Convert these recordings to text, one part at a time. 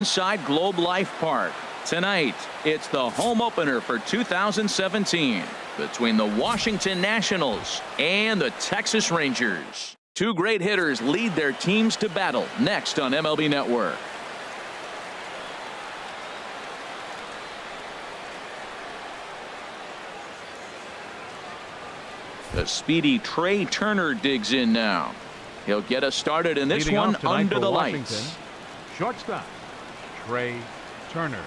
Inside Globe Life Park. Tonight, it's the home opener for 2017 between the Washington Nationals and the Texas Rangers. Two great hitters lead their teams to battle next on MLB Network. The speedy Trey Turner digs in now. He'll get us started in this one under the lights. Shortstop, Trey Turner.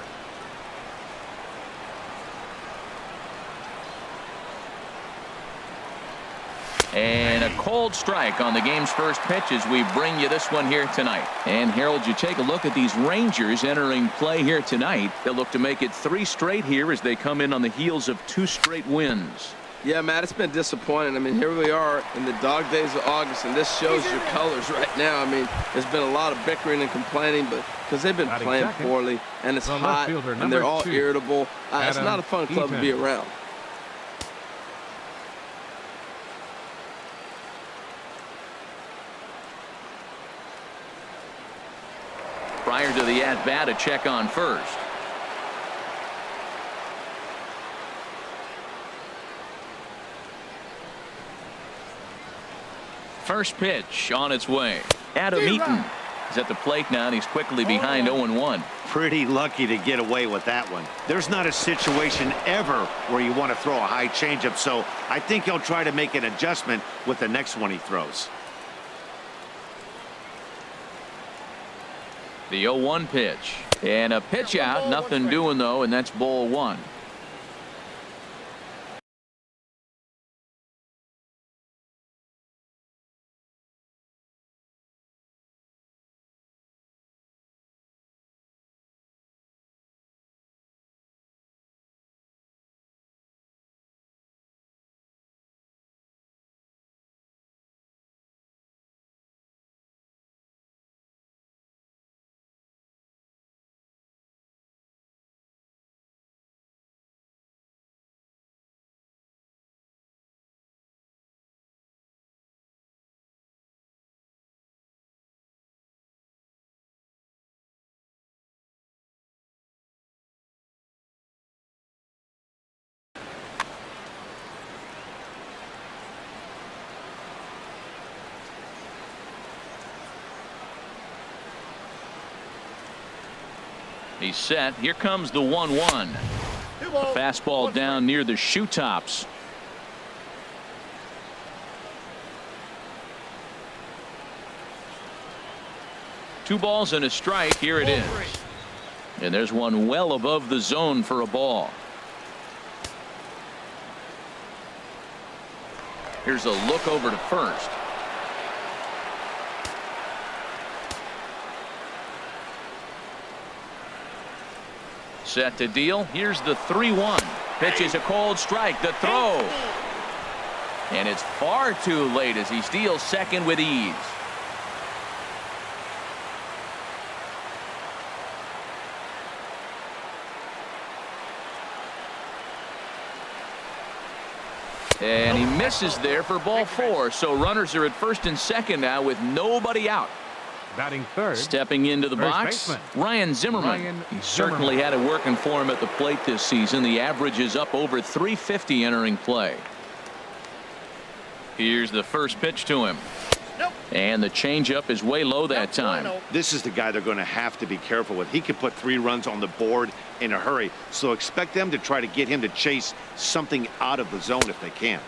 And a cold strike on the game's first pitch as we bring you this one here tonight. And Harold, you take a look at these Rangers entering play here tonight. They'll look to make it 3 straight here as they come in on the heels of 2 straight wins. Yeah, Matt, it's been disappointing. I mean, here we are in the dog days of August, and this shows your colors right now. I mean, there's been a lot of bickering and complaining, but because they've been playing poorly, and it's hot, and they're all irritable. It's not a fun club to be around. Prior to the at-bat, a check on first. First pitch on its way. Adam Eaton is at the plate now, and he's quickly behind 0-1. Pretty lucky to get away with that one. There's not a situation ever where you want to throw a high changeup, so I think he'll try to make an adjustment with the next one he throws. The 0-1 pitch. And a pitch out. Nothing doing, though, and that's ball 1. He's set. Here comes the 1-1. A fastball down near the shoe tops. Two balls and a strike. Here it is. And there's one well above the zone for a ball. Here's a look over to first. Set to deal. Here's the 3-1. Pitch is a cold strike. The throw. And it's far too late as he steals second with ease. And he misses there for ball 4. So runners are at first and second now with nobody out. Batting third. Stepping into the box, baseman, Ryan Zimmerman. He certainly had it working for him at the plate this season. The average is up over 350 entering play. Here's the first pitch to him. And the changeup is way low that time. This is the guy they're going to have to be careful with. He could put 3 runs on the board in a hurry, so expect them to try to get him to chase something out of the zone if they can.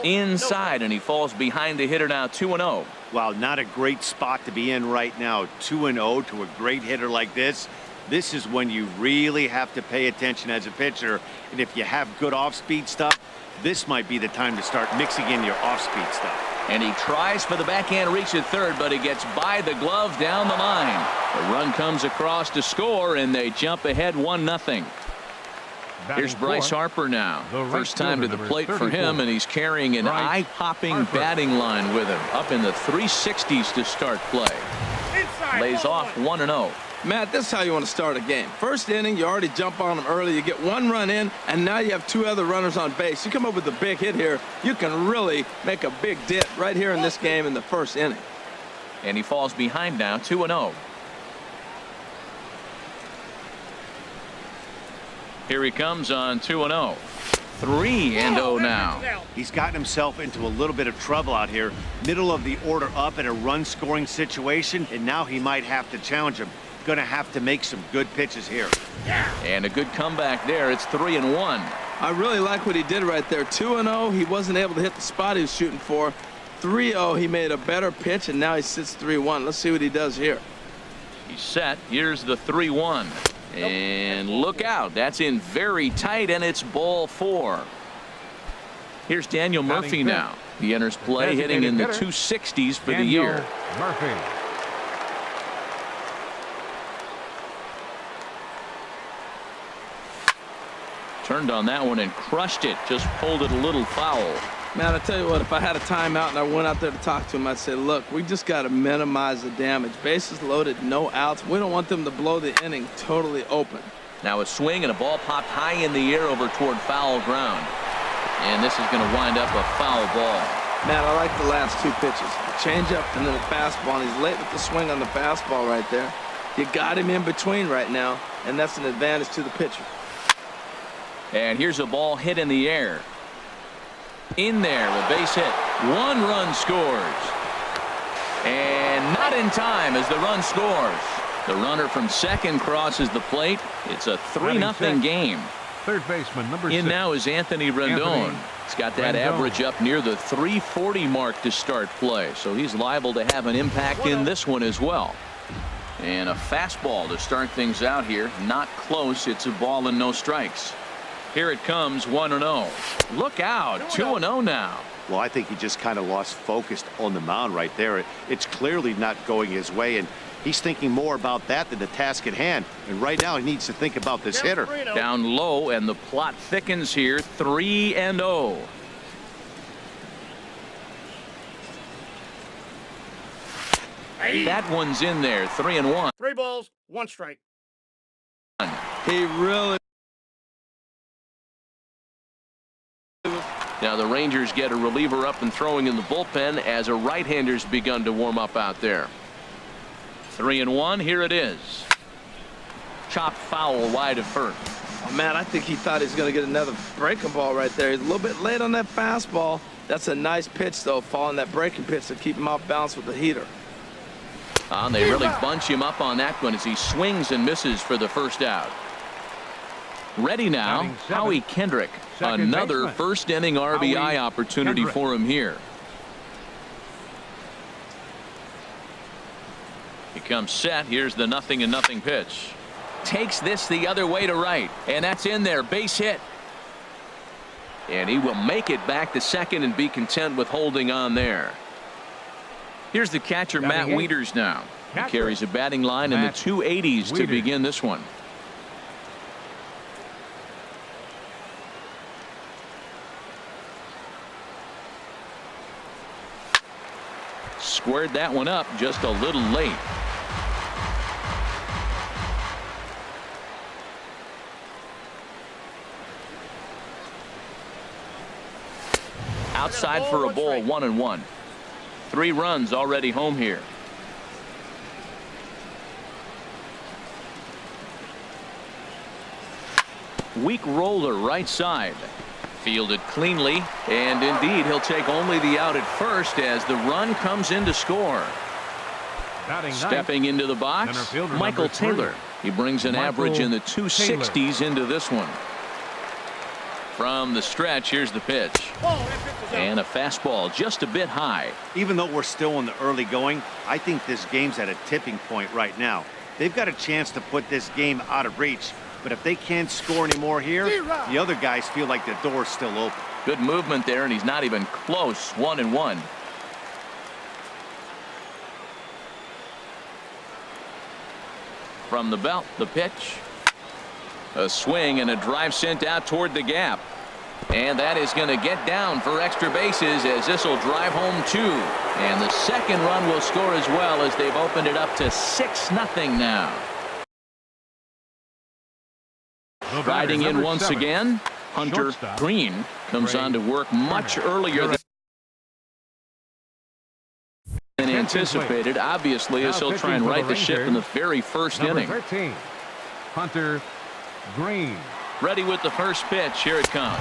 Inside, and he falls behind the hitter now. 2-0. Wow, not a great spot to be in right now. 2-0 to a great hitter like this. This is when you really have to pay attention as a pitcher. And if you have good off-speed stuff, this might be the time to start mixing in your off-speed stuff. And he tries for the backhand reach at third, but he gets by the glove down the line. The run comes across to score, and they jump ahead 1-0. Here's Bryce Harper now. First time to the plate for him, and he's carrying an eye-popping batting line with him. Up in the 360s to start play. Lays off 1-0. Matt, this is how you want to start a game. First inning, you already jump on them early. You get 1 run in, and now you have 2 other runners on base. You come up with a big hit here, you can really make a big dent right here in this game in the first inning. And he falls behind now, 2-0. Here he comes on 2-0. 3-0 now. He's gotten himself into a little bit of trouble out here. Middle of the order up in a run-scoring situation, and now he might have to challenge him. Going to have to make some good pitches here. And a good comeback there. It's 3-1. I really like what he did right there. 2-0, he wasn't able to hit the spot he was shooting for. 3-0, he made a better pitch, and now he sits 3-1. Let's see what he does here. He's set. Here's the 3-1. And look out. That's in very tight, and it's ball 4. Here's Daniel Murphy now. He enters play hitting in the 260s for the year. Murphy. Turned on that one and crushed it. Just pulled it a little foul. Man, I tell you what, if I had a timeout and I went out there to talk to him, I'd say, look, we just got to minimize the damage. Bases loaded, no outs. We don't want them to blow the inning totally open. Now a swing and a ball popped high in the air over toward foul ground. And this is going to wind up a foul ball. Man, I like the last 2 pitches. The changeup and then the fastball. And he's late with the swing on the fastball right there. You got him in between right now, and that's an advantage to the pitcher. And here's a ball hit in the air. In there, a base hit. 1 run scores. And not in time as the run scores. The runner from second crosses the plate. It's a 3-0 game. Third baseman, number 6. In now is Anthony Rendon. He's got that average up near the 340 mark to start play. So he's liable to have an impact in this one as well. And a fastball to start things out here. Not close. It's a ball and no strikes. Here it comes, 1-0. Look out, 2-0 now. Well, I think he just kind of lost focus on the mound right there. It's clearly not going his way, and he's thinking more about that than the task at hand. And right now he needs to think about this hitter. Down low, and the plot thickens here, 3-0. That one's in there, 3-1. 3 balls, 1 strike. He really... Now the Rangers get a reliever up and throwing in the bullpen as a right-hander's begun to warm up out there. 3-1. Here it is. Chopped foul wide of first. Oh, man, I think he thought he was going to get another breaking ball right there. He's a little bit late on that fastball. That's a nice pitch, though, following that breaking pitch to keep him off balance with the heater. They really bunch him up on that one as he swings and misses for the first out. Ready now, Howie Kendrick. Another first-inning RBI opportunity for him here. He comes set. Here's the 0-0 pitch. Takes this the other way to right, and that's in there. Base hit. And he will make it back to second and be content with holding on there. Here's the catcher, Matt Wieters now. He carries a batting line in the 280s to begin this one. Squared that one up just a little late. Outside for a ball, 1-1. 3 runs already home here. Weak roller right side. Fielded cleanly, and indeed he'll take only the out at first as the run comes in to score. Stepping into the box, Michael Taylor. He brings an average in the 260s into this one. From the stretch, here's the pitch. And a fastball just a bit high. Even though we're still in the early going, I think this game's at a tipping point right now. They've got a chance to put this game out of reach. But if they can't score anymore here, the other guys feel like the door's still open. Good movement there, and he's not even close. 1-1. From the belt, the pitch. A swing and a drive sent out toward the gap. And that is going to get down for extra bases as this will drive home 2. And the second run will score as well as they've opened it up to 6-0 now. Riding in once again, Hunter Green comes on to work much earlier than anticipated, obviously, as he'll try and right the ship in the very first inning. 13, Hunter Green. Ready with the first pitch. Here it comes.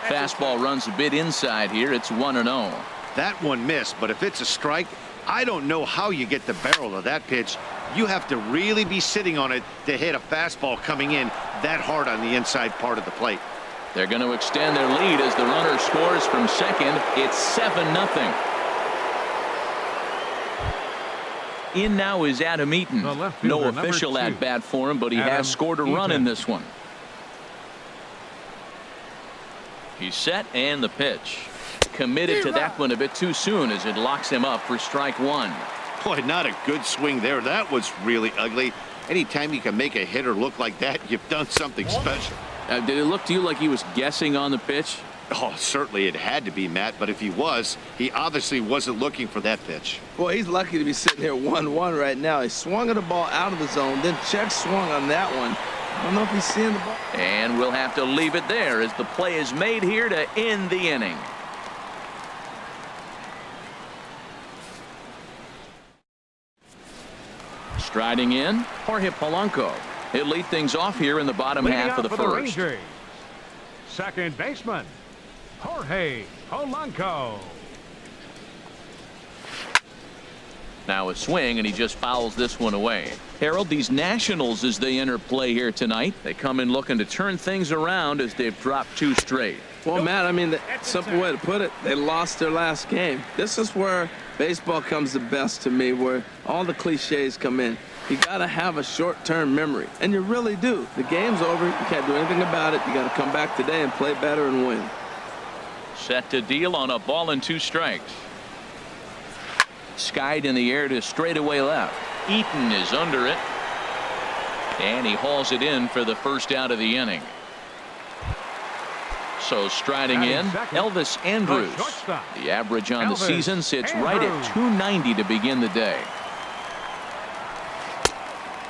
Fastball runs a bit inside here. It's 1-0. That one missed, but if it's a strike, I don't know how you get the barrel of that pitch. You have to really be sitting on it to hit a fastball coming in that hard on the inside part of the plate. They're going to extend their lead as the runner scores from second. It's 7-0. In now is Adam Eaton. No official at bat for him, but he has scored a run in this one. He's set, and the pitch. Committed to that one a bit too soon as it locks him up for strike one. Boy, not a good swing there. That was really ugly. Anytime you can make a hitter look like that, you've done something special. Did it look to you like he was guessing on the pitch? Oh, certainly it had to be, Matt, but if he was, he obviously wasn't looking for that pitch. Boy, he's lucky to be sitting here 1-1 right now. He swung at the ball out of the zone, then check swung on that one. I don't know if he's seeing the ball. And we'll have to leave it there as the play is made here to end the inning. Striding in, Jorge Polanco. He'll lead things off here in the bottom half of the first. Second baseman, Jorge Polanco. Now a swing, and he just fouls this one away. Harold, these Nationals, as they enter play here tonight, they come in looking to turn things around as they've dropped 2 straight. Well, Matt, I mean, the simple way to put it, they lost their last game. This is where baseball comes the best to me, where all the cliches come in. You got to have a short-term memory, and you really do. The game's over. You can't do anything about it. You got to come back today and play better and win. Set to deal on a ball and 2 strikes. Skied in the air to straightaway left. Eaton is under it, and he hauls it in for the first out of the inning. So striding in, Elvis Andrus. The average on the season sits right at 290 to begin the day.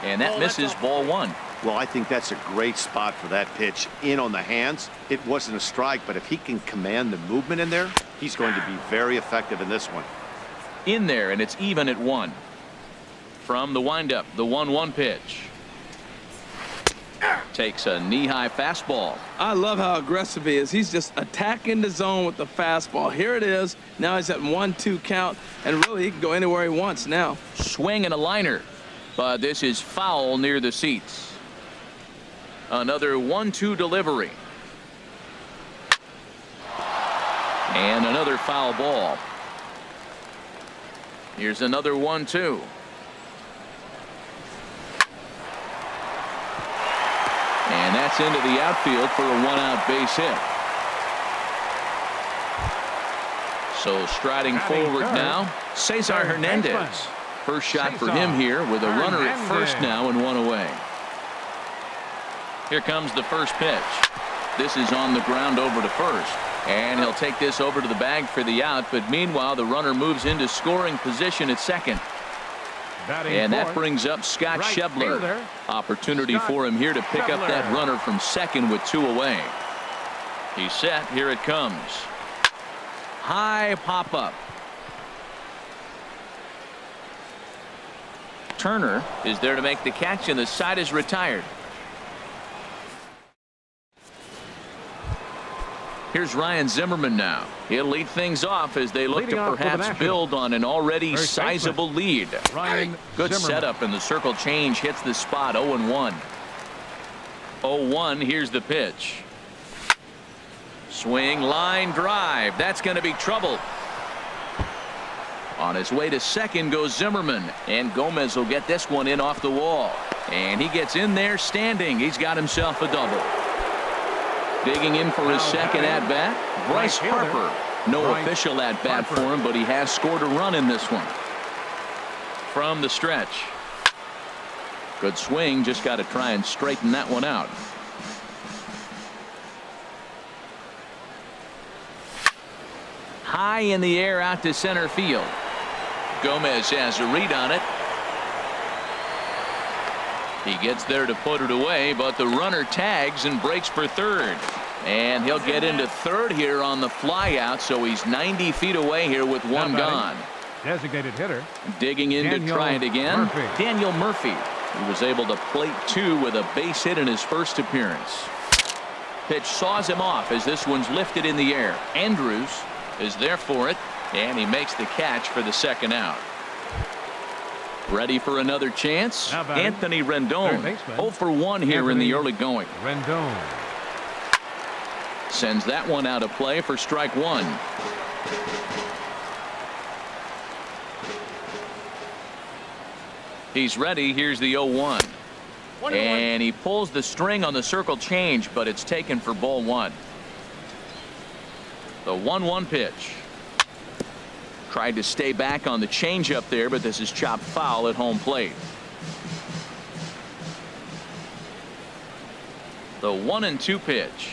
And that misses ball 1. Well, I think that's a great spot for that pitch. In on the hands. It wasn't a strike, but if he can command the movement in there, he's going to be very effective in this one. In there, and it's even at 1. From the windup, the 1-1 pitch. Takes a knee-high fastball. I love how aggressive he is. He's just attacking the zone with the fastball. Here it is. Now he's at 1-2 count, and really he can go anywhere he wants now. Swing and a liner, but this is foul near the seats. Another 1-2 delivery. And another foul ball. Here's another 1-2. And that's into the outfield for a 1-out base hit. So striding forward now, Cesar Hernandez. First shot for him here with a runner at first now and 1 away. Here comes the first pitch. This is on the ground over to first. And he'll take this over to the bag for the out, but meanwhile the runner moves into scoring position at second. And that brings up Scott Schebler. Opportunity for him here to pick up that runner from second with 2 away. He's set. Here it comes. High pop-up. Turner is there to make the catch, and the side is retired. Here's Ryan Zimmerman now. He'll lead things off as they look to perhaps build on an already sizable lead. Good setup, and the circle change hits the spot. 0-1. 0-1. Here's the pitch. Swing, line drive. That's going to be trouble. On his way to second goes Zimmerman, and Gomez will get this one in off the wall. And he gets in there standing. He's got himself a double. Digging in for his second at-bat, Bryce Harper. No official at-bat for him, but he has scored a run in this one. From the stretch. Good swing, just got to try and straighten that one out. High in the air out to center field. Gomez has a read on it. He gets there to put it away, but the runner tags and breaks for third. And he'll get into third here on the fly out, so he's 90 feet away here with 1 gone. Designated hitter. Digging in to try it again. Daniel Murphy. He was able to plate 2 with a base hit in his first appearance. pitch saws him off as this one's lifted in the air. Andrews is there for it, and he makes the catch for the second out. Ready for another chance? Anthony Rendon, 0 for 1 here in the early going. Rendon sends that one out of play for strike one. He's ready. Here's the 0-1. And he pulls the string on the circle change, but it's taken for ball one. The 1-1 pitch. Tried to stay back on the changeup there, but this is chopped foul at home plate. The 1-2 pitch.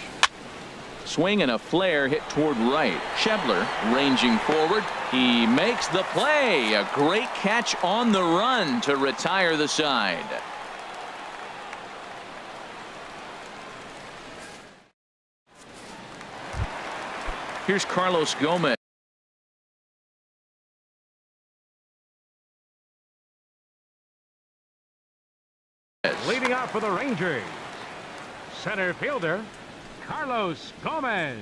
Swing and a flare hit toward right. Schebler ranging forward. He makes the play. A great catch on the run to retire the side. Here's Carlos Gomez. leading off for the Rangers, center fielder Carlos Gomez.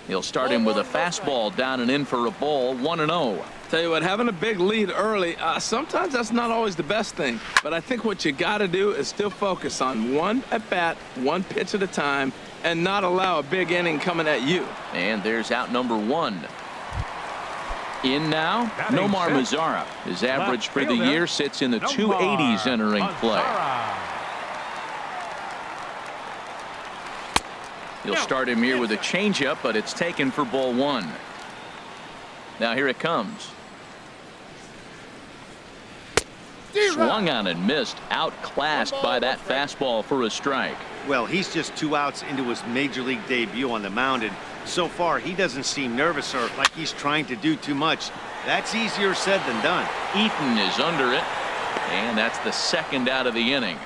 He'll start him with a fastball down and in for a ball. 1-0. Tell you what, having a big lead early, sometimes that's not always the best thing. But I think what you got to do is still focus on one at bat, one pitch at a time, and not allow a big inning coming at you. And there's out number one. In now, Nomar Mazara. His average for the year sits in the 280s entering play. He'll start him here with a changeup, but it's taken for ball one. Now here it comes. Swung on and missed. Outclassed by that fastball for a strike. Well, he's just 2 outs into his major league debut on the mound, and so far he doesn't seem nervous or like he's trying to do too much. That's easier said than done. Eaton is under it, and that's the second out of the inning.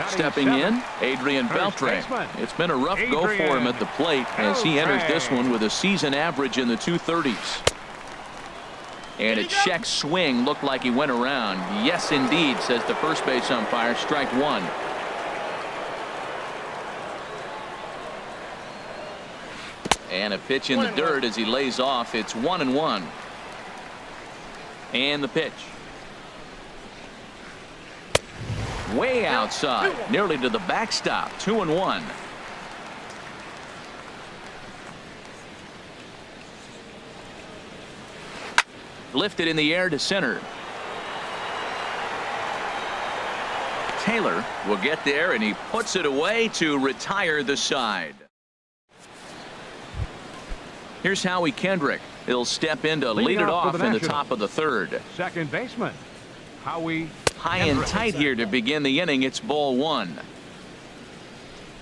Stepping in, Adrian Beltre. It's been a rough go for him at the plate as he enters this one with a season average in the 230s. And a check swing looked like he went around. Yes, indeed, says the first base umpire. Strike one. And a pitch in the dirt as he lays off. It's 1-1. And the pitch. Way outside, nearly to the backstop. 2-1. Lifted in the air to center. Taylor will get there, and he puts it away to retire the side. Here's Howie Kendrick. He'll step in to lead it off in the top of the third. Second baseman, Howie. High and tight here to begin the inning. It's ball one.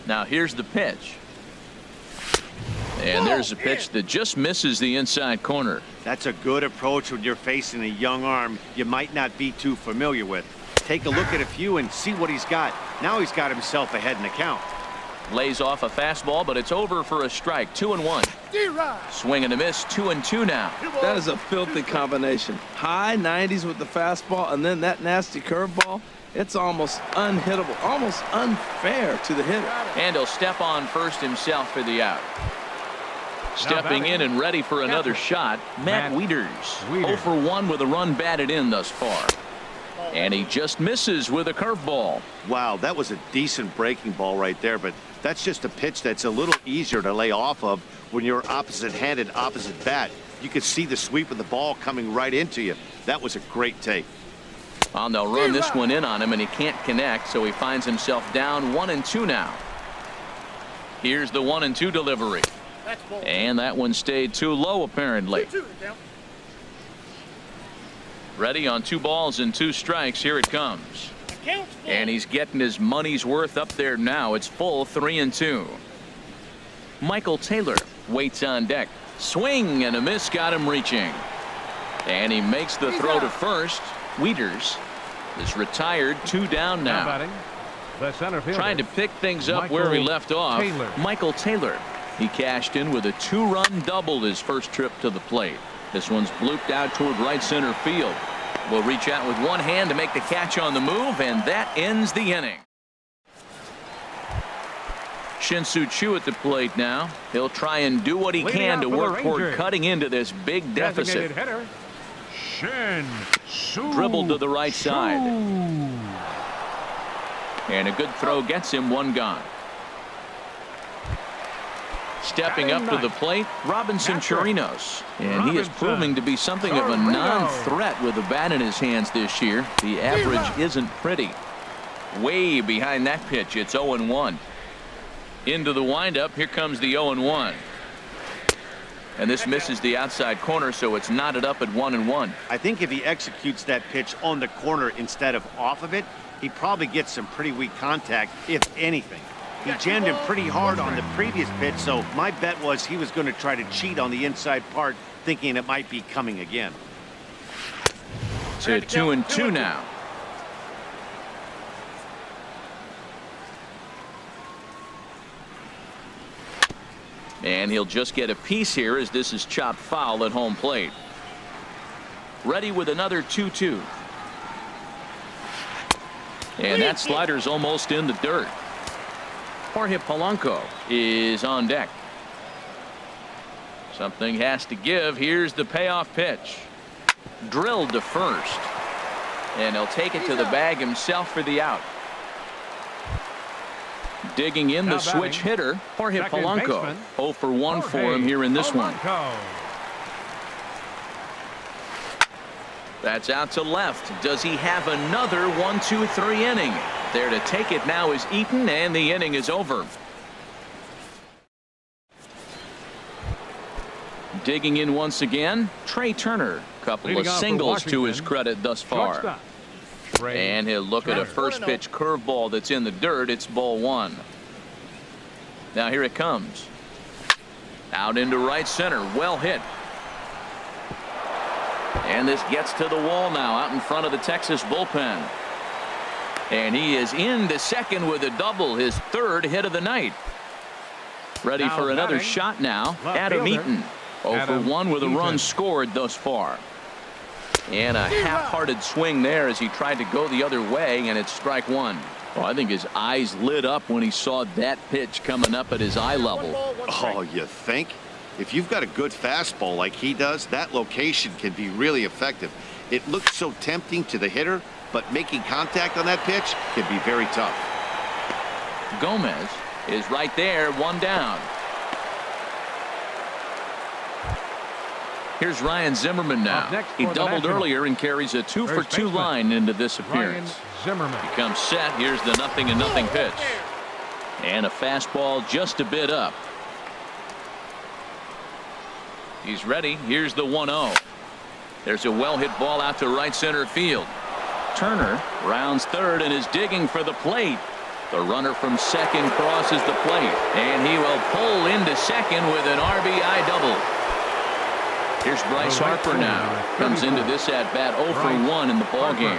Now here's the pitch. And there's a pitch that just misses the inside corner. That's a good approach when you're facing a young arm you might not be too familiar with. Take a look at a few and see what he's got. Now he's got himself ahead in the count. Lays off a fastball, but it's over for a strike. 2-1. Swing and a miss. 2-2 now. That is a filthy combination. High 90s with the fastball, and then that nasty curveball. It's almost unhittable, almost unfair to the hitter. And he'll step on first himself for the out. Stepping in and ready for another shot, Matt Wieters. 0 for 1 with a run batted in thus far. And he just misses with a curveball. Wow, that was a decent breaking ball right there, but that's just a pitch that's a little easier to lay off of when you're opposite-handed, opposite bat. You could see the sweep of the ball coming right into you. That was a great take. Well, they'll run this one in on him, and he can't connect, so he finds himself down 1-2 now. Here's the 1-2 delivery. And that one stayed too low, apparently. Ready on 2 balls and 2 strikes. Here it comes. And he's getting his money's worth up there now. It's full 3-2. Michael Taylor waits on deck. Swing and a miss got him reaching. And he makes the throw to first. Wieters is retired. 2 down now. The center fielder, trying to pick things up where he left off. Michael Taylor. He cashed in with a 2-run double his first trip to the plate. This one's blooped out toward right center field. will reach out with one hand to make the catch on the move, and that ends the inning. Shin-Soo Choo at the plate now. He'll try and do what he can to work toward cutting into this big deficit. Hitter, Shin-Soo Dribbled to the right Choo. side. And a good throw gets him one gone. Stepping up to the plate, Robinson Chirinos. And he is proving to be something of a non-threat with the bat in his hands this year. The average isn't pretty. Way behind that pitch, it's 0-1. Into the windup, here comes the 0-1. And this misses the outside corner, so it's knotted up at 1-1. I think if he executes that pitch on the corner instead of off of it, he probably gets some pretty weak contact, if anything. He jammed him pretty hard on the previous pitch, so my bet was he was going to try to cheat on the inside part, thinking it might be coming again. To 2-2 now. And he'll just get a piece here as this is chopped foul at home plate. Ready with another 2-2. And that slider's almost in the dirt. Jorge Polanco is on deck. Something has to give. Here's the payoff pitch. Drilled to first. And he'll take it to the bag himself for the out. Digging in the switch hitter, Jorge Polanco. 0 for 1 for him here in this one. That's out to left. Does he have another 1-2-3 inning? There to take it now is Eaton, and the inning is over. Digging in once again, Trey Turner. Couple of singles to his credit thus far. And he'll look at a first pitch curveball that's in the dirt. It's ball one. Now here it comes. Out into right center. Well hit. And this gets to the wall now out in front of the Texas bullpen. And he is into second with a double, his third hit of the night. Ready for another shot now. Adam Eaton. 0 for 1 with a run scored thus far. And a half-hearted swing there as he tried to go the other way, and it's strike one. Well, I think his eyes lit up when he saw that pitch coming up at his eye level. Oh, you think? If you've got a good fastball like he does, that location can be really effective. It looks so tempting to the hitter, but making contact on that pitch can be very tough. Gomez is right there, one down. Here's Ryan Zimmerman now. He doubled earlier and carries a 2 for 2 line into this appearance. He comes set. Here's the 0-0 pitch. And a fastball just a bit up. He's ready. Here's the 1-0. There's a well-hit ball out to right center field. Turner rounds third and is digging for the plate. The runner from second crosses the plate, and he will pull into second with an RBI double. Here's Bryce Harper now. Comes into this at bat 0 for 1 in the ball game.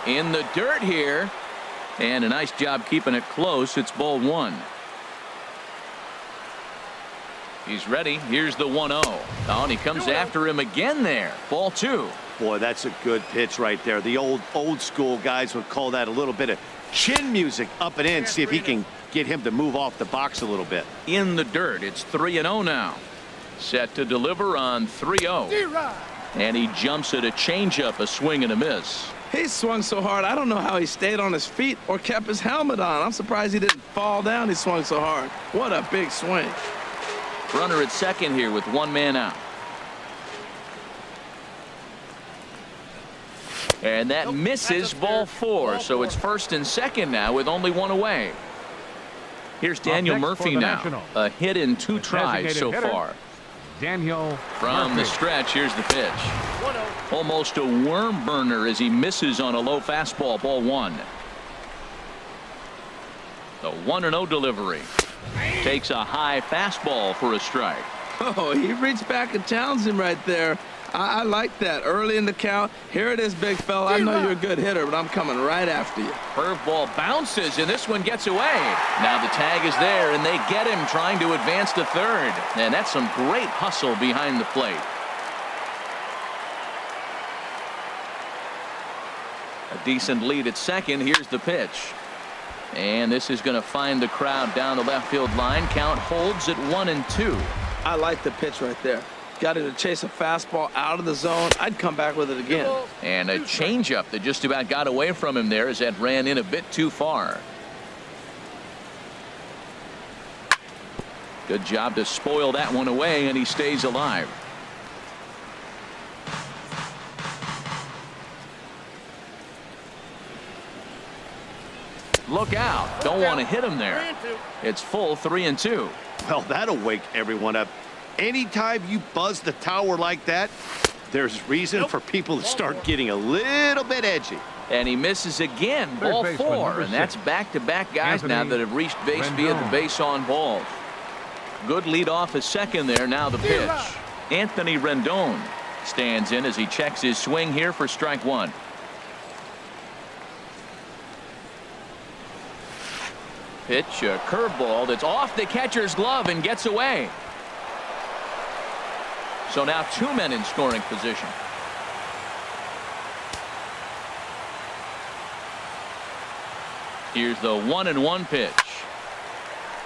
In the dirt here, and a nice job keeping it close. It's ball one. He's ready. Here's the 1-0. Oh, and he comes after him again there. Ball two. Boy, that's a good pitch right there. The old school guys would call that a little bit of chin music up and in. See if he can get him to move off the box a little bit. In the dirt. It's 3-0 now. Set to deliver on 3-0. And he jumps at a changeup, a swing and a miss. He swung so hard, I don't know how he stayed on his feet or kept his helmet on. I'm surprised he didn't fall down. He swung so hard. What a big swing. Runner at second here with one man out. And that misses ball four. So it's first and second now with only one away. Here's Daniel Murphy now. A hit in 2 tries so far. Daniel from the stretch. Here's the pitch. Almost a worm burner as he misses on a low fastball. Ball one. The 1-0 delivery. Takes a high fastball for a strike. Oh, he reached back and challenged him right there. I like that. Early in the count. Here it is, big fella. I know you're a good hitter, but I'm coming right after you. Curveball bounces, and this one gets away. Now the tag is there, and they get him trying to advance to third. And that's some great hustle behind the plate. A decent lead at second. Here's the pitch. And this is going to find the crowd down the left field line. Count holds at 1-2. I like the pitch right there. Got him to chase a fastball out of the zone. I'd come back with it again. And a changeup that just about got away from him there as that ran in a bit too far. Good job to spoil that one away, and he stays alive. Look out. Don't want to hit him there. It's full 3-2. Well, that'll wake everyone up. Anytime you buzz the tower like that, there's reason for people to start getting a little bit edgy. And he misses again. Ball 4. And that's back-to-back guys now that have reached base via the base on balls. Good lead off a second there. Now the pitch. Anthony Rendon stands in as he checks his swing here for strike one. Pitch, a curveball that's off the catcher's glove and gets away. So now two men in scoring position. Here's the 1-1 pitch.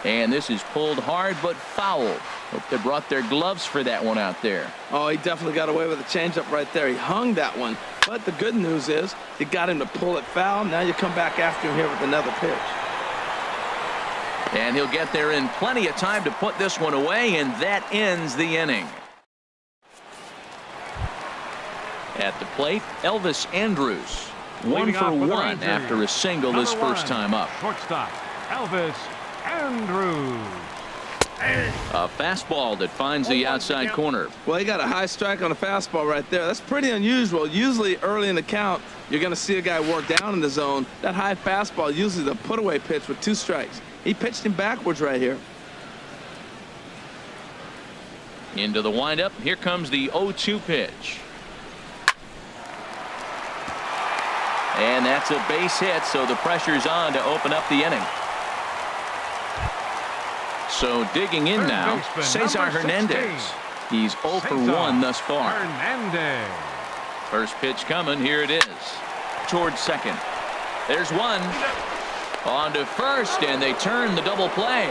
And this is pulled hard but foul. Hope they brought their gloves for that one out there. Oh, he definitely got away with a changeup right there. He hung that one. But the good news is you got him to pull it foul. Now you come back after him here with another pitch. And he'll get there in plenty of time to put this one away, and that ends the inning. At the plate, Elvis Andrus. 1 for 1 after a single his first time up. Shortstop, Elvis Andrus. A fastball that finds the outside corner. Well, he got a high strike on a fastball right there. That's pretty unusual. Usually early in the count, you're going to see a guy work down in the zone. That high fastball, usually the put-away pitch with 2 strikes. He pitched him backwards right here. Into the windup. Here comes the 0-2 pitch. And that's a base hit, so the pressure's on to open up the inning. So digging in now, Cesar Hernandez. He's 0 for 1 thus far. Hernandez. First pitch coming. Here it is. Towards second. There's one. On to first, and they turn the double play.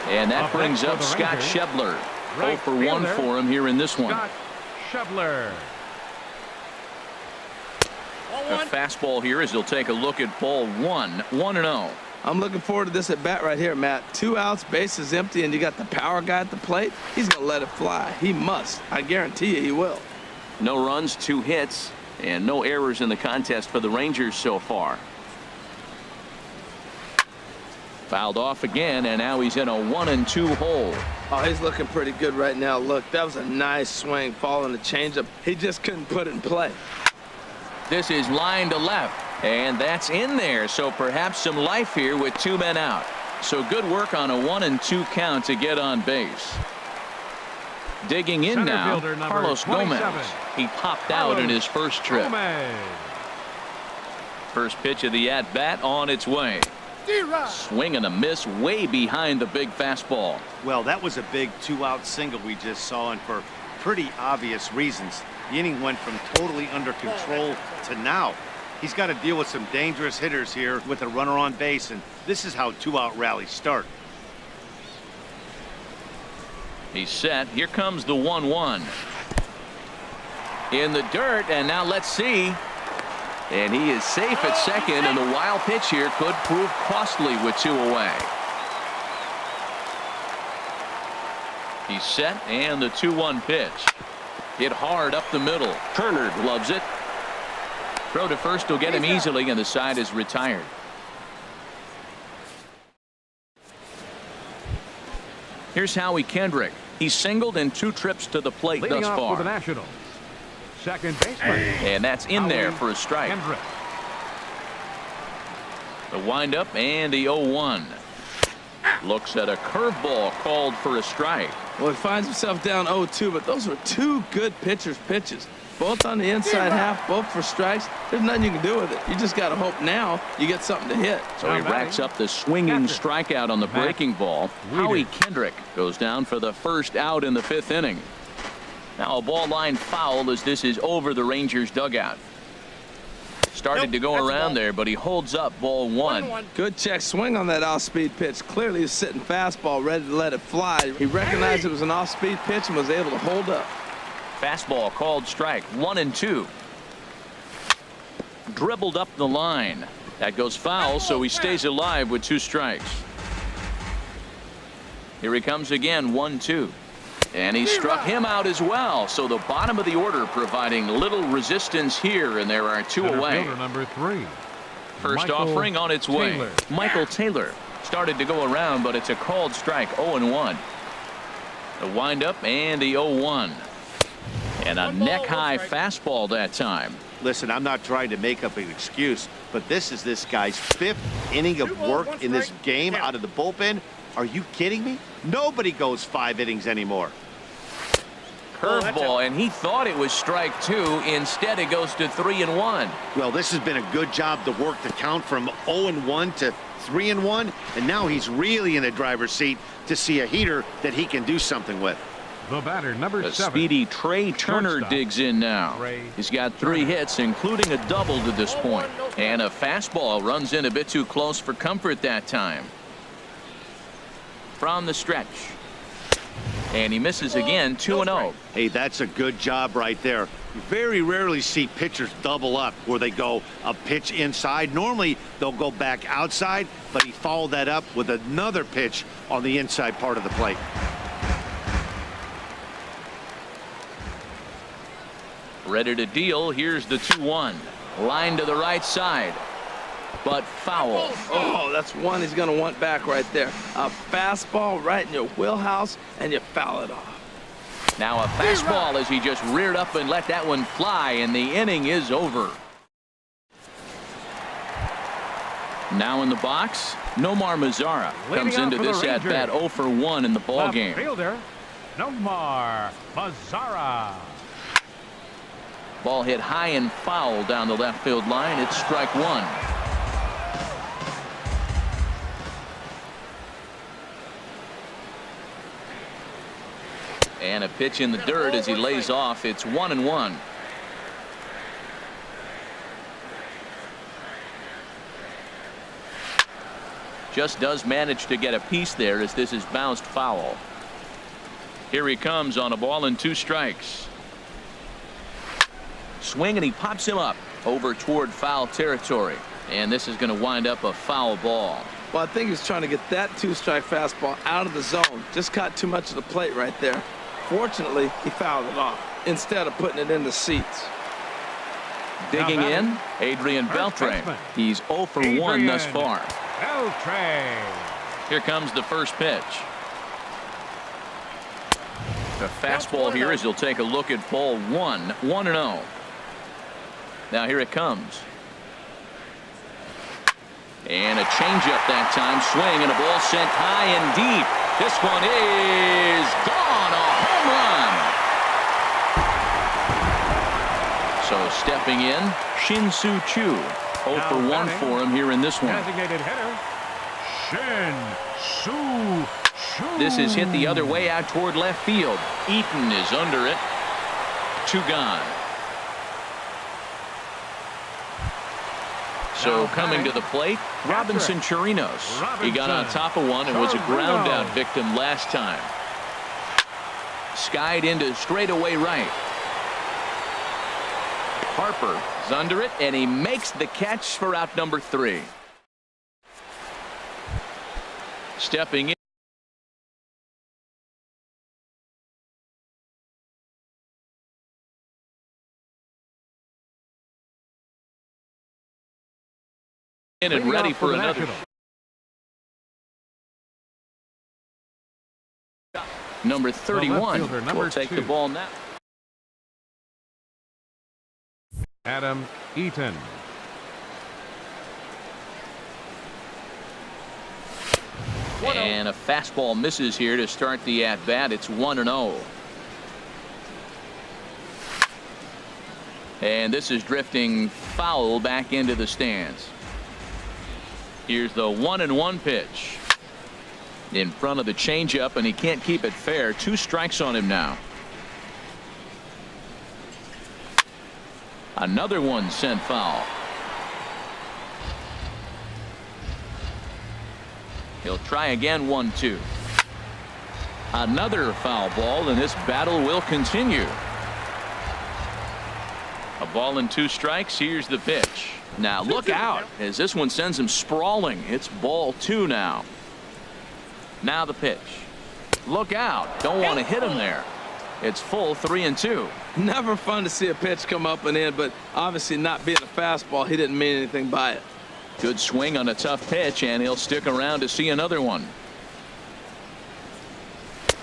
And that brings up Scott Schebler. 0 for 1 for him here in this one. Scott Schebler. A fastball here as he'll take a look at ball 1. 1-0. I'm looking forward to this at bat right here, Matt. 2 outs, bases empty, and you got the power guy at the plate. He's going to let it fly. He must. I guarantee you he will. No runs, 2 hits, and no errors in the contest for the Rangers so far. Fouled off again, and now he's in a 1-2 hole. Oh, he's looking pretty good right now. Look, that was a nice swing, following the changeup. He just couldn't put it in play. This is line to left, and that's in there, so perhaps some life here with 2 men out. So good work on a 1-2 count to get on base. Digging in now, Carlos Gomez. He popped out in his first trip. First pitch of the at-bat on its way. Swing and a miss way behind the big fastball. Well, that was a big 2-out single we just saw, and for pretty obvious reasons. The inning went from totally under control to now. He's got to deal with some dangerous hitters here with a runner on base, and this is how 2-out rallies start. He's set. Here comes the 1-1. In the dirt, and now let's see. And he is safe at second, and the wild pitch here could prove costly with 2 away. He's set, and the 2-1 pitch. Hit hard up the middle. Turner gloves it. Throw to first will get him easily, and the side is retired. Here's Howie Kendrick. He's singled in 2 trips to the plate thus far. For the Nationals, second baseman. And that's in there for a strike. Kendrick. The windup and the 0-1. Looks at a curveball called for a strike. Well, he finds himself down 0-2, but those were two good pitchers' pitches. Both on the inside half, both for strikes. There's nothing you can do with it. You just got to hope now you get something to hit. So he racks up the swinging strikeout on the breaking ball. Howie Kendrick goes down for the first out in the 5th inning. Now a ball line foul as this is over the Rangers dugout. Started to go around there, but he holds up ball 1. Good check swing on that off-speed pitch. Clearly he's sitting fastball, ready to let it fly. He recognized it was an off-speed pitch and was able to hold up. Fastball called strike, 1-2. Dribbled up the line. That goes foul, so he stays alive with 2 strikes. Here he comes again, 1-2. And he struck him out as well. So the bottom of the order providing little resistance here, and there are 2 away. Number 3. First Michael offering on its way. Taylor. Michael Taylor started to go around, but it's a called strike, 0-1. The windup and the 0-1. And a neck-high fastball that time. Listen, I'm not trying to make up an excuse, but this is this guy's 5th inning of work in this game out of the bullpen. Are you kidding me? Nobody goes 5 innings anymore. Curveball, and he thought it was strike 2. Instead, it goes to 3-1. Well, this has been a good job to work the count from 0-1 to 3-1, and now he's really in the driver's seat to see a heater that he can do something with. The batter, number The 7. speedy Trey Turner digs in now. He's got 3 hits, including a double to this point. And a fastball runs in a bit too close for comfort that time. From the stretch. And he misses again, 2-0. Hey, that's a good job right there. You very rarely see pitchers double up where they go a pitch inside. Normally, they'll go back outside, but he followed that up with another pitch on the inside part of the plate. Ready to deal. Here's the 2-1. Line to the right side. But foul. Oh, that's one he's going to want back right there. A fastball right in your wheelhouse, and you foul it off. Now a fastball as he just reared up and let that one fly, and the inning is over. Now in the box, Nomar Mazara comes into this at bat 0-for-1 in the ball game. Fielder, Nomar Mazara. Ball hit high and foul down the left field line. It's strike 1. And a pitch in the dirt as he lays off. It's 1-1. Just does manage to get a piece there as this is bounced foul. Here he comes on a ball and 2 strikes. Swing, and he pops him up over toward foul territory. And this is going to wind up a foul ball. Well, I think he's trying to get that 2-strike fastball out of the zone. Just caught too much of the plate right there. Fortunately, he fouled it off instead of putting it in the seats. Digging in, Adrian Beltre. He's 0-for-1 thus far. Beltre. Here comes the first pitch. The fastball here as he'll take a look at ball 1, 1-0. Now here it comes. And a changeup that time. Swing and a ball sent high and deep. This one is gone. A home run. So stepping in, Shin-Soo Choo. 0-for-1 for him here in this one. Designated hitter, Shin-Soo Choo. This is hit the other way out toward left field. Eaton is under it. 2 gone. So coming to the plate, Robinson Chirinos. He got on top of one and was a ground out victim last time. Skied into straightaway right. Harper is under it, and he makes the catch for out number 3. Stepping in. And ready for another. Number 31 will take the ball now. Adam Eaton. And a fastball misses here to start the at-bat. It's 1-0. And this is drifting foul back into the stands. Here's the 1-1 pitch. In front of the changeup, and he can't keep it fair. 2 strikes on him now. Another one sent foul. He'll try again. 1-2. Another foul ball, and this battle will continue. A ball and 2 strikes. Here's the pitch. Now look out as this one sends him sprawling. It's ball 2 now. Now the pitch. Look out. Don't want to hit him there. It's full 3-2. Never fun to see a pitch come up and in, but obviously not being a fastball, he didn't mean anything by it. Good swing on a tough pitch, and he'll stick around to see another one.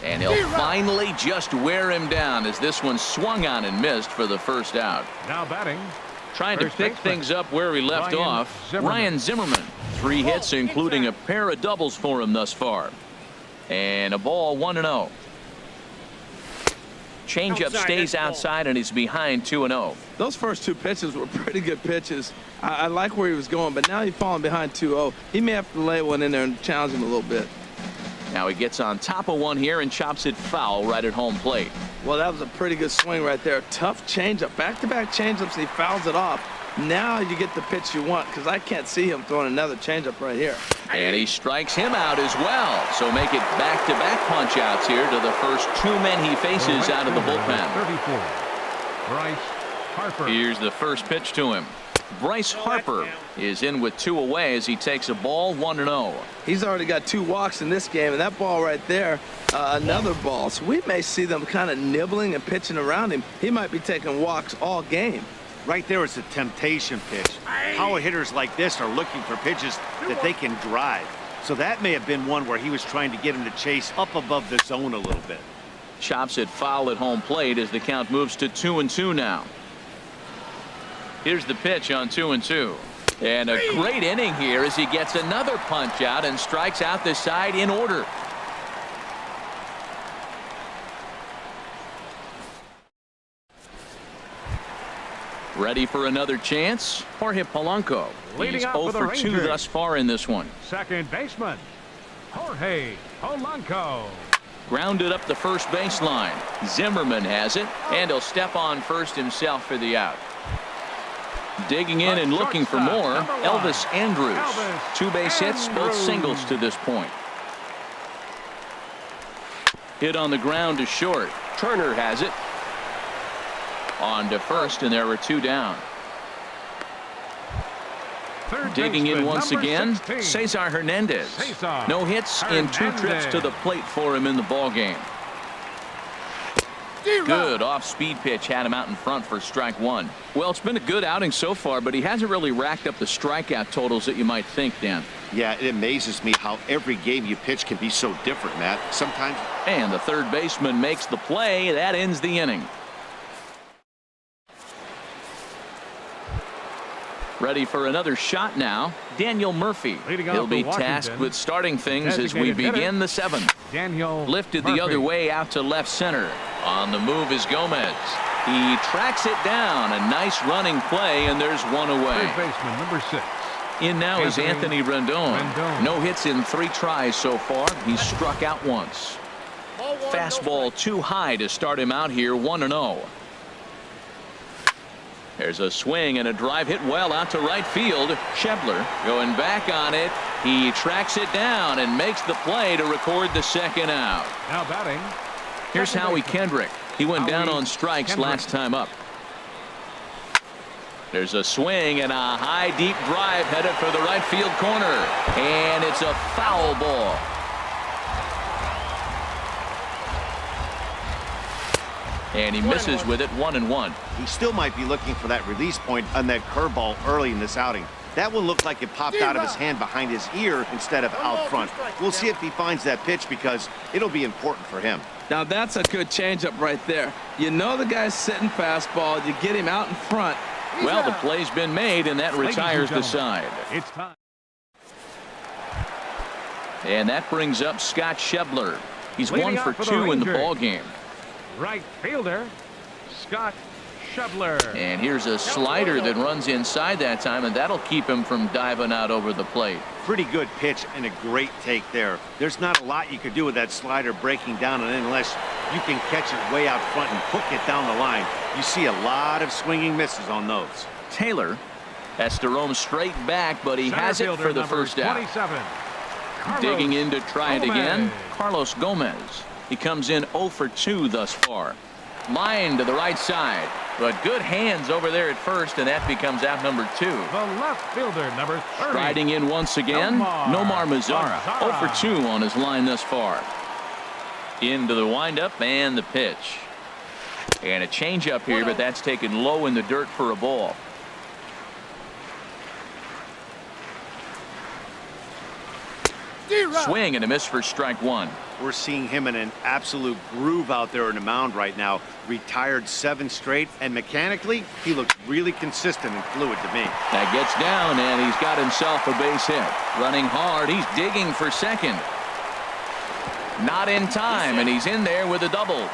And he'll finally just wear him down as this one swung on and missed for the first out. Now batting. Trying to pick things up where he left off. Ryan Zimmerman. 3 hits, including a pair of doubles for him thus far. And a ball. 1-0. Changeup stays outside, and he's behind 2-0. Those first 2 pitches were pretty good pitches. I like where he was going, but now he's falling behind 2-0. He may have to lay one in there and challenge him a little bit. Now he gets on top of one here and chops it foul right at home plate. Well, that was a pretty good swing right there. Tough changeup. Back-to-back changeups, and he fouls it off. Now you get the pitch you want, because I can't see him throwing another changeup right here. And he strikes him out as well. So make it back-to-back punch-outs here to the first 2 men he faces out of the bullpen. 34. Bryce Harper. Here's the first pitch to him. Bryce Harper is in with 2 away as he takes a ball. 1-0. He's already got 2 walks in this game, and that ball right there, another ball. So we may see them kind of nibbling and pitching around him. He might be taking walks all game. Right there is a temptation pitch. Power hitters like this are looking for pitches that they can drive. So that may have been one where he was trying to get him to chase up above the zone a little bit. Chops it foul at home plate as the count moves to 2-2 now. Here's the pitch on 2-2. And a great inning here as he gets another punch out and strikes out the side in order. Ready for another chance? Jorge Polanco. He's 0 for 2 thus far in this one. Second baseman, Jorge Polanco. Grounded up the first baseline. Zimmerman has it, and he'll step on first himself for the out. Digging in and looking for more, Elvis Andrus. 2 base hits, both singles to this point. Hit on the ground to short. Turner has it. On to first, and there were 2 down. Digging in once again, Cesar Hernandez. No hits in 2 trips to the plate for him in the ballgame. Good off-speed pitch had him out in front for strike 1. Well, it's been a good outing so far, but he hasn't really racked up the strikeout totals that you might think, Dan. Yeah, it amazes me how every game you pitch can be so different, Matt. Sometimes. And the third baseman makes the play. That ends the inning. Ready for another shot now. Daniel Murphy. He'll be tasked with starting things as we begin the 7th. Lifted the other way out to left center. On the move is Gomez. He tracks it down. A nice running play, and there's 1 away. Third baseman, number 6. In now is Anthony Rendon. No hits in 3 tries so far. He's struck out once. Fastball too high to start him out here. 1-0. There's a swing and a drive hit well out to right field. Schebler going back on it. He tracks it down and makes the play to record the 2nd out. Now batting. Here's Howie Kendrick. He went down on strikes last time up. There's a swing and a high deep drive headed for the right field corner. And it's a foul ball. And he misses with it. 1-1. He still might be looking for that release point on that curveball early in this outing. That one looked like it popped out of his hand behind his ear instead of out front. We'll see if he finds that pitch because it'll be important for him. Now that's a good changeup right there. You know the guy's sitting fastball. You get him out in front. Well, the play's been made, and that retires the side. It's time. And that brings up Scott Schebler. He's Leading 1 for off for the 2 in the Rangers. ball game. Right fielder, Scott Schebler. And here's a slider that runs inside that time, and that'll keep him from diving out over the plate. Pretty good pitch and a great take there. There's not a lot you could do with that slider breaking down, and unless you can catch it way out front and hook it down the line, you see a lot of swinging misses on those. Taylor has to roam straight back, but he has it for the first out. 27. Digging in to try it again, Gomez. Carlos Gomez. He comes in 0 for 2 thus far. Line to the right side, but good hands over there at first, and that becomes out number 2. The left fielder, number 30. Striding in once again, Nomar Mazara, 0 for 2 on his line thus far. Into the windup and the pitch. And a changeup here, but that's taken low in the dirt for a ball. Swing and a miss for strike 1. We're seeing him in an absolute groove out there in the mound right now. Retired 7 straight, and mechanically, he looks really consistent and fluid to me. That gets down, and he's got himself a base hit. Running hard, he's digging for second. Not in time, and he's in there with a double.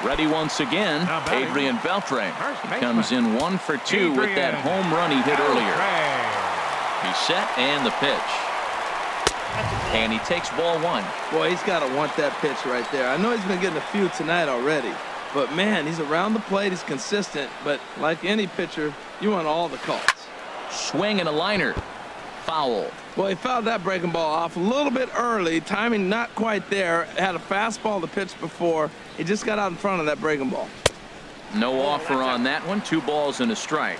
Ready once again, Adrian Beltre. He comes in 1 for 2 with that home run he hit earlier. He's set and the pitch. And he takes ball 1. Boy, he's got to want that pitch right there. I know he's been getting a few tonight already, but man, he's around the plate, he's consistent, but like any pitcher, you want all the calls. Swing and a liner. Foul. Well, he fouled that breaking ball off a little bit early. Timing not quite there. Had a fastball to pitch before. He just got out in front of that breaking ball. No offer on that one. 2 balls and a strike.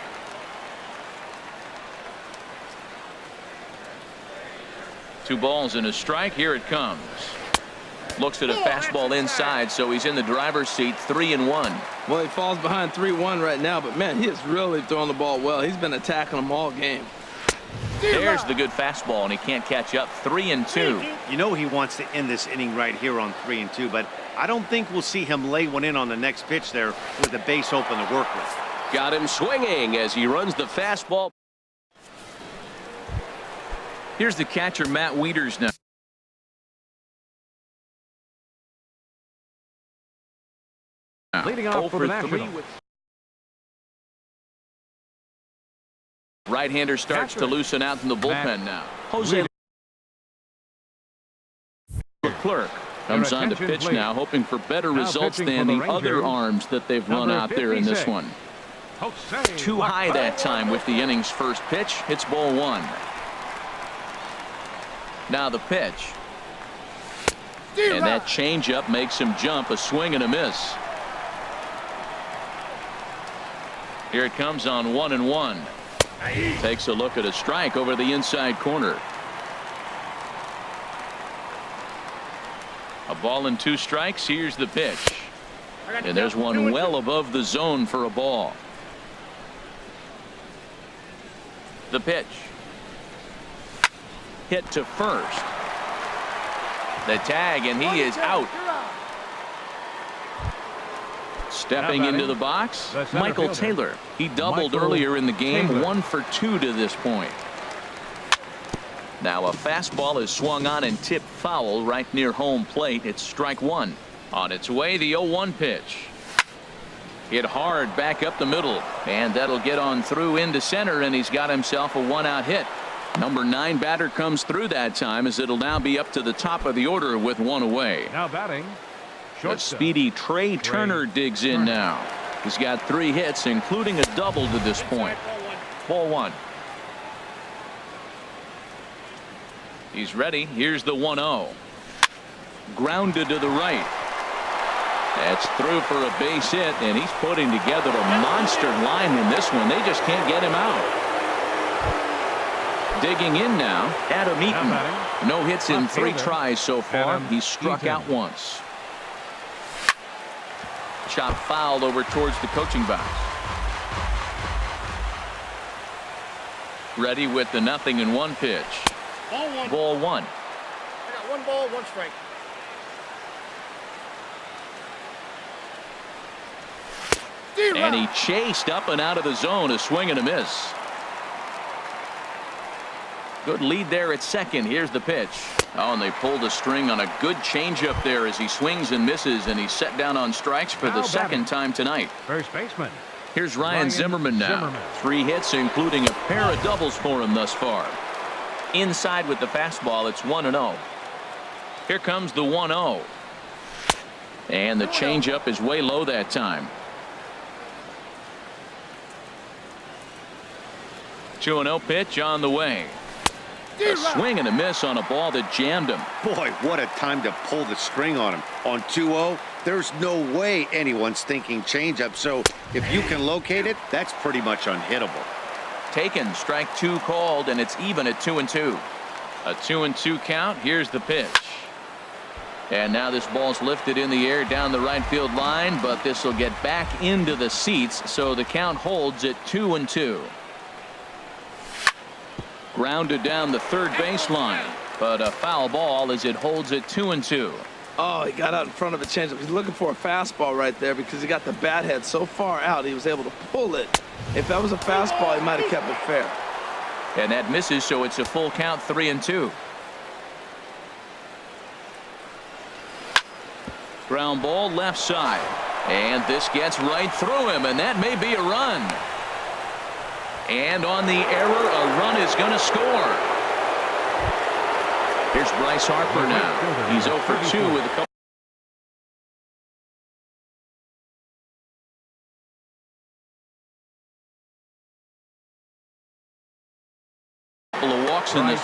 Two balls and a strike. Here it comes. Looks at a fastball inside, so he's in the driver's seat. 3-1. Well, he falls behind 3-1 right now, but man, he is really throwing the ball well. He's been attacking them all game. There's the good fastball, and he can't catch up. 3-2. You know he wants to end this inning right here on 3-2, but I don't think we'll see him lay one in on the next pitch there with a base open to work with. Got him swinging as he runs the fastball. Here's the catcher, Matt Wieters now. Leading off for the Nationals. Right-hander starts to loosen out in the bullpen now. Jose Leclerc comes on to pitch now, hoping for better results than the other arms that they've run out there in this one. Too high that time with the inning's first pitch. It's ball 1. Now the pitch. And that changeup makes him jump. A swing and a miss. Here it comes on 1-1. Takes a look at a strike over the inside corner. A ball and 2 strikes. Here's the pitch. And there's one well above the zone for a ball. The pitch. Hit to first. The tag, and he is out. Stepping into the box, Michael Taylor. He doubled earlier in the game, 1 for 2 to this point. Now a fastball is swung on and tipped foul right near home plate. It's strike 1. On its way, the 0-1 pitch. Hit hard back up the middle, and that'll get on through into center, and he's got himself a 1-out hit. Number 9 batter comes through that time, as it'll now be up to the top of the order with 1 away. Now batting. The speedy Trey Turner digs in now. He's got 3 hits, including a double to this point. Ball 1. He's ready. Here's the 1-0. Grounded to the right. That's through for a base hit, and he's putting together a monster line in this one. They just can't get him out. Digging in now, Adam Eaton. No hits in 3 tries so far. He's struck out once. Chop foul over towards the coaching box. Ready with the 0-1 pitch. Ball 1. I got 1 ball, 1 strike. And he chased up and out of the zone. A swing and a miss. Good lead there at second. Here's the pitch. Oh, and they pulled a string on a good changeup there as he swings and misses, and he's set down on strikes for the second time tonight. First baseman. Here's Ryan Zimmerman now. 3 hits, including a pair of doubles for him thus far. Inside with the fastball, it's 1-0. Here comes the 1-0. And the changeup is way low that time. 2-0 pitch on the way. A swing and a miss on a ball that jammed him. Boy, what a time to pull the string on him. On 2-0, there's no way anyone's thinking changeup. So if you can locate it, that's pretty much unhittable. Taken, strike 2 called, and it's even at 2-2. A 2-2 count. Here's the pitch. And now this ball's lifted in the air down the right field line, but this will get back into the seats, so the count holds at 2-2. Grounded down the third baseline, but a foul ball as it holds at 2-2. Oh, he got out in front of a changeup. He's looking for a fastball right there because he got the bat head so far out he was able to pull it. If that was a fastball, he might have kept it fair. And that misses, so it's a full count, 3-2. Ground ball left side, and this gets right through him, and that may be a run. And on the error, a run is going to score. Here's Bryce Harper now. He's 0 for 2 with a couple of walks in this.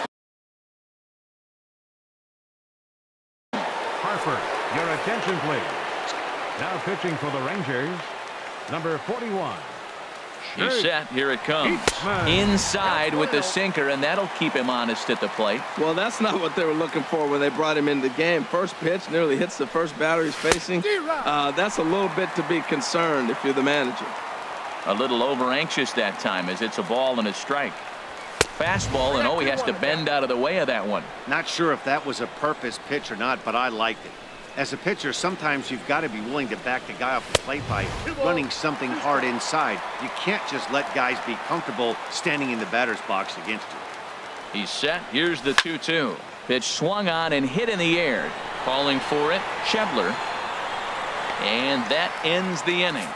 Harper, your attention, please. Now pitching for the Rangers, number 41. He's set. Here it comes. Inside with the sinker, and that'll keep him honest at the plate. Well, that's not what they were looking for when they brought him into the game. First pitch nearly hits the first batter he's facing. That's a little bit to be concerned if you're the manager. A little over anxious that time as it's a ball and a strike. Fastball, and he has to bend out of the way of that one. Not sure if that was a purpose pitch or not, but I liked it. As a pitcher, sometimes you've got to be willing to back the guy off the plate by running something hard inside. You can't just let guys be comfortable standing in the batter's box against you. He's set. Here's the 2-2. Pitch swung on and hit in the air. Calling for it, Schebler. And that ends the inning.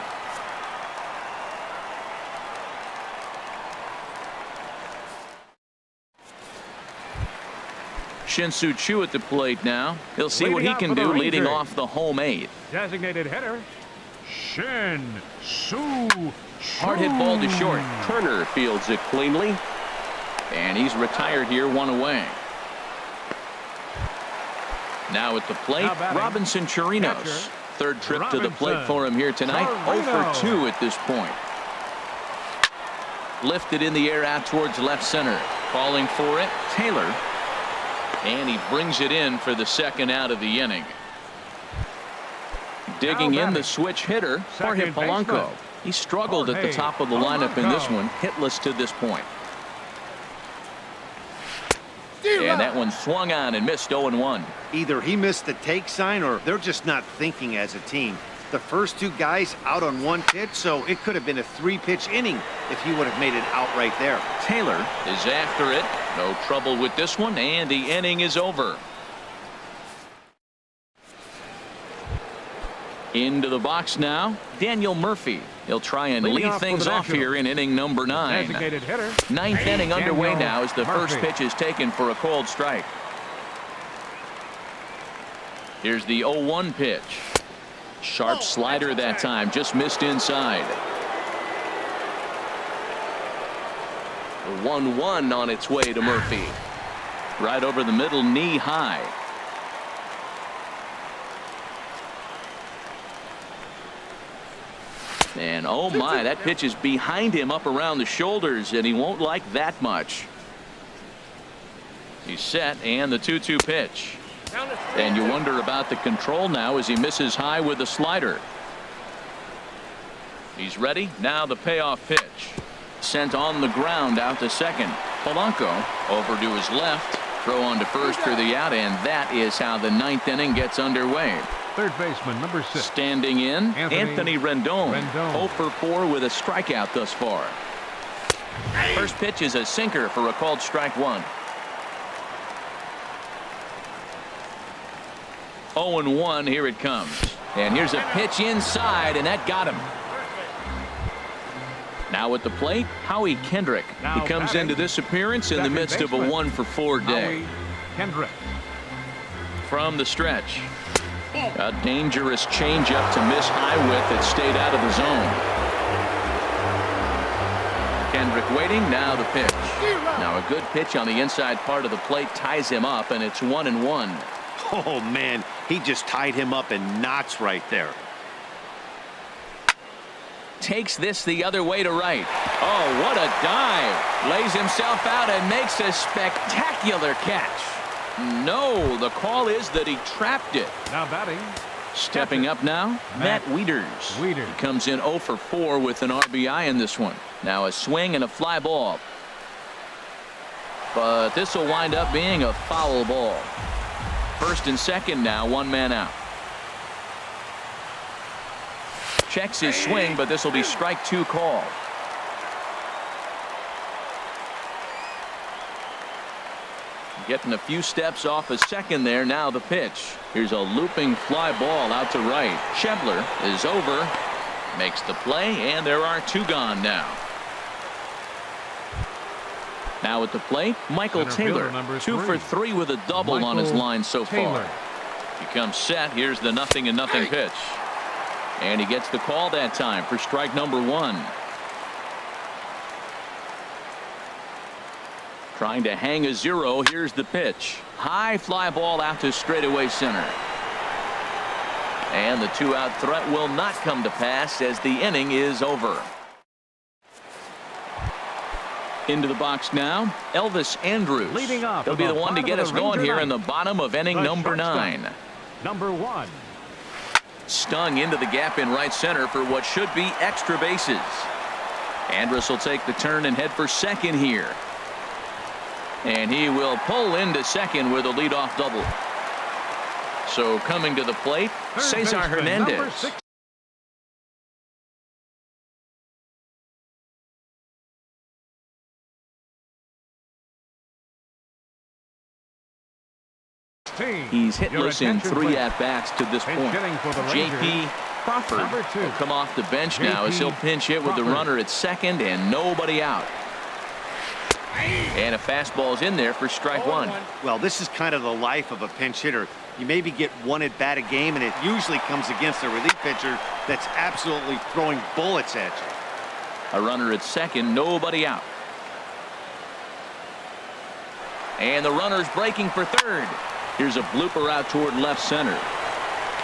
Shin-Soo Choo at the plate now. He'll see what he can do leading off the home 8th. Designated hitter, Shin-Soo Choo. Hard hit ball to short. Turner fields it cleanly. And he's retired here, 1 away. Now at the plate, Robinson Chirinos. Third trip to the plate for him here tonight. 0 for 2 at this point. Lifted in the air out towards left center. Calling for it, Taylor. And he brings it in for the second out of the inning. Digging in the switch hitter, Jorge Polanco. He struggled at the top of the lineup in this one, hitless to this point. And that one swung on and missed 0-1. Either he missed the take sign or they're just not thinking as a team. The first 2 guys out on 1 pitch, so it could have been a 3-pitch inning if he would have made it out right there. Taylor is after it. No trouble with this one, and the inning is over. Into the box now, Daniel Murphy. He'll try and lead things off here in inning number 9. Designated hitter, 9th inning underway now as the Murphy. first pitch is taken for a called strike. Here's the 0-1 pitch. Sharp slider that time, just missed inside. The 1-1 on its way to Murphy. Right over the middle, knee high. And oh my, that pitch is behind him up around the shoulders, and he won't like that much. He's set, and the 2-2 pitch. And you wonder about the control now as he misses high with the slider. He's ready. Now the payoff pitch. Sent on the ground out to second. Polanco over to his left. Throw on to first for the out, and that is how the 9th inning gets underway. Third baseman, number 6. Standing in, Anthony Rendon. 0 for 4 with a strikeout thus far. First pitch is a sinker for a called strike 1. 0-1. Here it comes. And here's a pitch inside, and that got him. Now at the plate, Howie Kendrick. He comes into this appearance in the midst of a 1-for-4 day. Howie Kendrick. From the stretch. A dangerous changeup to miss high with that stayed out of the zone. Kendrick waiting. Now the pitch. Now a good pitch on the inside part of the plate ties him up, and it's 1-1. Oh, man, he just tied him up in knots right there. Takes this the other way to right. Oh, what a dive. Lays himself out and makes a spectacular catch. No, the call is that he trapped it. Now batting. Stepping up now, Matt Wieters. He comes in 0-for-4 with an RBI in this one. Now a swing and a fly ball. But this will wind up being a foul ball. First and second now, one man out. Checks his swing, but this will be strike 2 call. Getting a few steps off a second there. Now the pitch. Here's a looping fly ball out to right. Schebler is over. Makes the play, and there are 2 gone now. Now at the plate, Michael Taylor. 2 for 3 with a double on his line so far. He comes set. Here's the 0-0 pitch. And he gets the call that time for strike number 1. Trying to hang a 0. Here's the pitch. High fly ball out to straightaway center. And the 2-out threat will not come to pass as the inning is over. Into the box now, Elvis Andrus. Leading off. He'll be the one to get us going here in the bottom of inning number 9. Number 1. Stung into the gap in right center for what should be extra bases. Andrus will take the turn and head for second here. And he will pull into second with a leadoff double. So coming to the plate, Cesar Hernandez. He's hitless in 3 at-bats to this point. J.P. Crawford will come off the bench now as he'll pinch hit with the runner at second and nobody out. And a fastball's in there for strike 1. Well, this is kind of the life of a pinch hitter. You maybe get 1 at bat a game, and it usually comes against a relief pitcher that's absolutely throwing bullets at you. A runner at second, nobody out. And the runner's breaking for third. Here's a blooper out toward left center.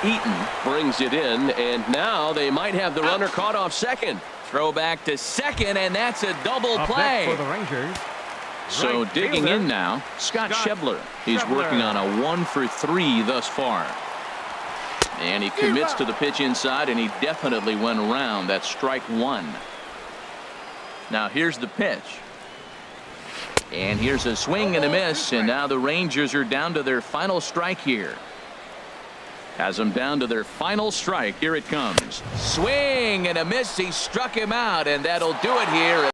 Eaton brings it in, and now they might have the runner caught off second. Throw back to second, and that's a double play. For the Rangers. So digging in now, Scott Schebler. He's working on a 1-for-3 thus far. And he commits to the pitch inside, and he definitely went around. That's strike 1. Now here's the pitch. And here's a swing and a miss, and now the Rangers are down to their final strike here. Has them down to their final strike. Here it comes. Swing and a miss. He struck him out, and that'll do it here.